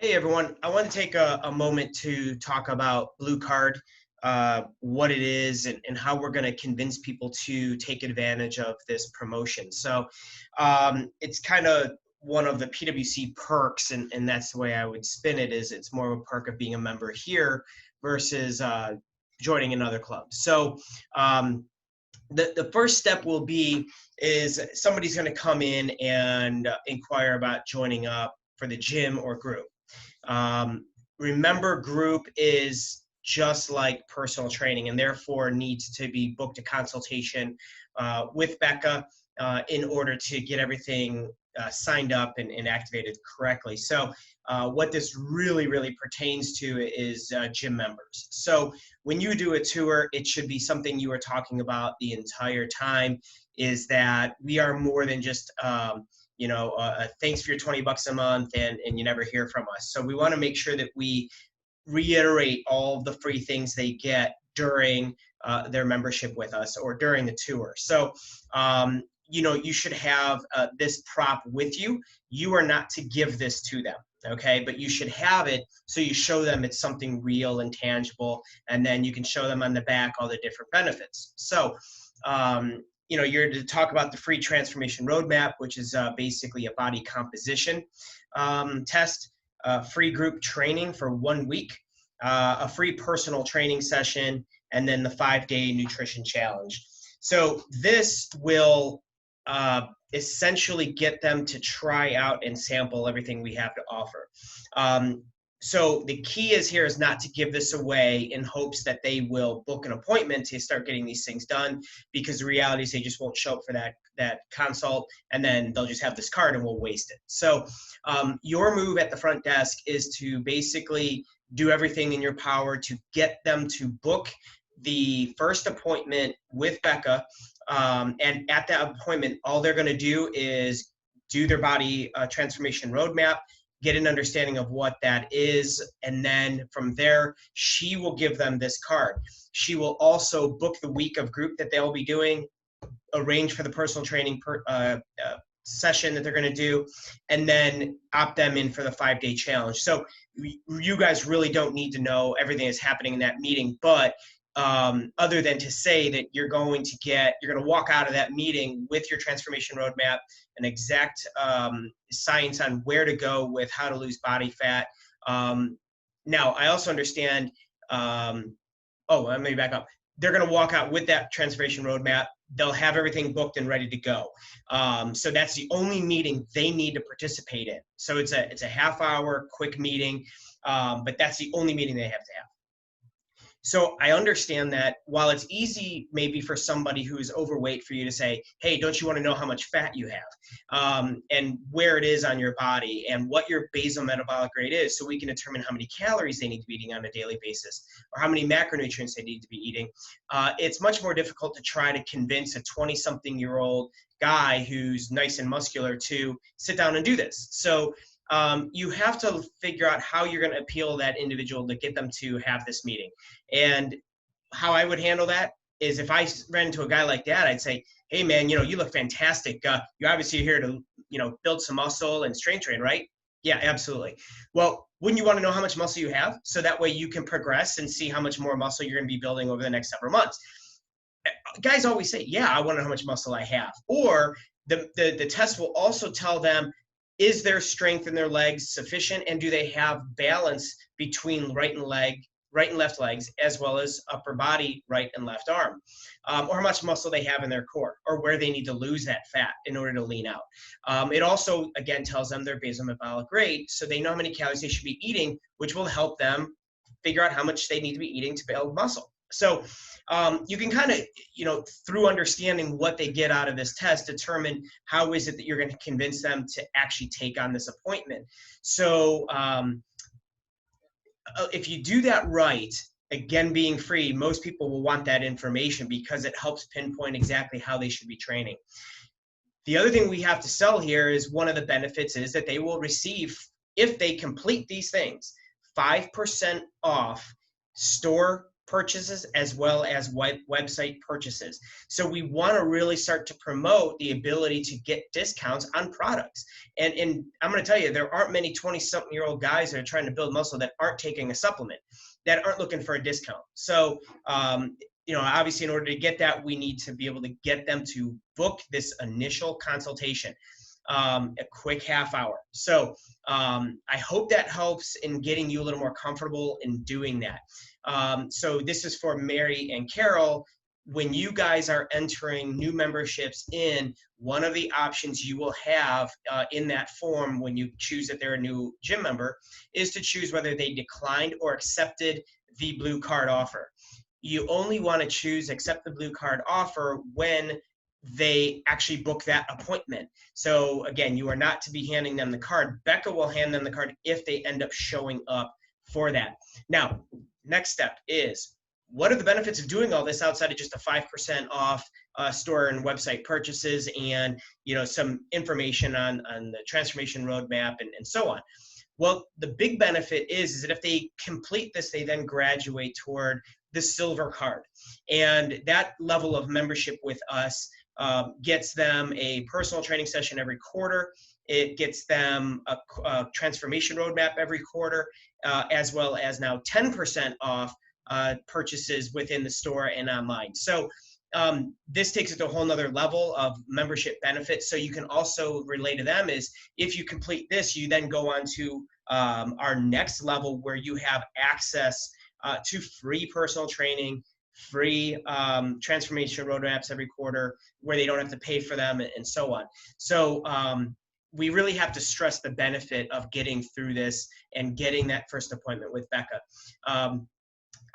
Hey everyone, I want to take a moment to talk about Blue Card, what it is, and how we're going to convince people to take advantage of this promotion. It's kind of one of the PwC perks, and that's the way I would spin it, is it's more of a perk of being a member here versus joining another club. The first step will be is somebody's going to come in and inquire about joining up for the gym or group. Remember, group is just like personal training and therefore needs to be booked a consultation with Becca in order to get everything signed up and activated correctly. What this really pertains to is gym members. So when you do a tour, it should be something you are talking about the entire time, is that we are more than just thanks for your $20 a month and you never hear from us. So we want to make sure that we reiterate all of the free things they get during their membership with us or during the tour. You should have this prop with you. You are not to give this to them, okay? But you should have it so you show them it's something real and tangible, and then you can show them on the back all the different benefits. You're to talk about the free transformation roadmap, which is basically a body composition test, free group training for 1 week, a free personal training session, and then the 5-day nutrition challenge. So this will essentially get them to try out and sample everything we have to offer. So the key is not to give this away in hopes that they will book an appointment to start getting these things done, because the reality is they just won't show up for that consult, and then they'll just have this card and we'll waste it. So your move at the front desk is to basically do everything in your power to get them to book the first appointment with Becca. And at that appointment, all they're going to do is do their body transformation roadmap, get an understanding of what that is, and then from there, she will give them this card. She will also book the week of group that they'll be doing, arrange for the personal training session that they're going to do, and then opt them in for the 5-day challenge. So you guys really don't need to know everything that's happening in that meeting, but other than to say that you're going to walk out of that meeting with your transformation roadmap, an exact science on where to go with how to lose body fat. Now, I also understand, let me back up. They're going to walk out with that transformation roadmap. They'll have everything booked and ready to go. So that's the only meeting they need to participate in. So it's a half-hour quick meeting, but that's the only meeting they have to have. So I understand that while it's easy maybe for somebody who is overweight for you to say, hey, don't you want to know how much fat you have and where it is on your body and what your basal metabolic rate is, so we can determine how many calories they need to be eating on a daily basis or how many macronutrients they need to be eating. It's much more difficult to try to convince a 20-something-year-old guy who's nice and muscular to sit down and do this. So you have to figure out how you're going to appeal that individual to get them to have this meeting. And how I would handle that is, if I ran into a guy like that, I'd say, hey man, you look fantastic. You're obviously here to, build some muscle and strength train, right? Yeah, absolutely. Well, wouldn't you want to know how much muscle you have? So that way you can progress and see how much more muscle you're going to be building over the next several months. Guys always say, yeah, I want to know how much muscle I have. Or the test will also tell them, is their strength in their legs sufficient, and do they have balance between right and left legs, as well as upper body, right and left arm, or how much muscle they have in their core, or where they need to lose that fat in order to lean out. It also, again, tells them their basal metabolic rate, so they know how many calories they should be eating, which will help them figure out how much they need to be eating to build muscle. So you can kind of, through understanding what they get out of this test, determine how is it that you're going to convince them to actually take on this appointment. So if you do that right, again, being free, most people will want that information because it helps pinpoint exactly how they should be training. The other thing we have to sell here is, one of the benefits is that they will receive, if they complete these things, 5% off store purchases as well as website purchases. So we want to really start to promote the ability to get discounts on products. And I'm going to tell you, there aren't many 20-something-year-old guys that are trying to build muscle that aren't taking a supplement, that aren't looking for a discount. So, obviously in order to get that, we need to be able to get them to book this initial consultation. A quick half hour. So I hope that helps in getting you a little more comfortable in doing that. So this is for Mary and Carol. When you guys are entering new memberships in, one of the options you will have in that form when you choose that they're a new gym member is to choose whether they declined or accepted the blue card offer. You only want to choose accept the blue card offer when they actually book that appointment. So again, you are not to be handing them the card. Becca will hand them the card if they end up showing up for that. Now, next step is, what are the benefits of doing all this outside of just a 5% off store and website purchases and some information on the transformation roadmap and so on? Well, the big benefit is that if they complete this, they then graduate toward the silver card. And that level of membership with us gets them a personal training session every quarter. It gets them a transformation roadmap every quarter, as well as now 10% off purchases within the store and online. So this takes it to a whole nother level of membership benefits. So you can also relate to them is, if you complete this, you then go on to our next level where you have access to free personal training, free transformation roadmaps every quarter where they don't have to pay for them and so on. So we really have to stress the benefit of getting through this and getting that first appointment with Becca.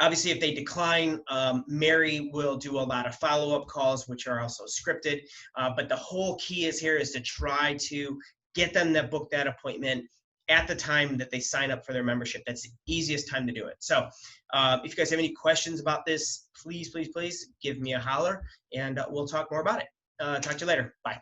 Obviously, if they decline, Mary will do a lot of follow-up calls, which are also scripted. But the whole key is to try to get them to book that appointment at the time that they sign up for their membership. That's the easiest time to do it. So if you guys have any questions about this, please give me a holler, and we'll talk more about it. Talk to you later. Bye.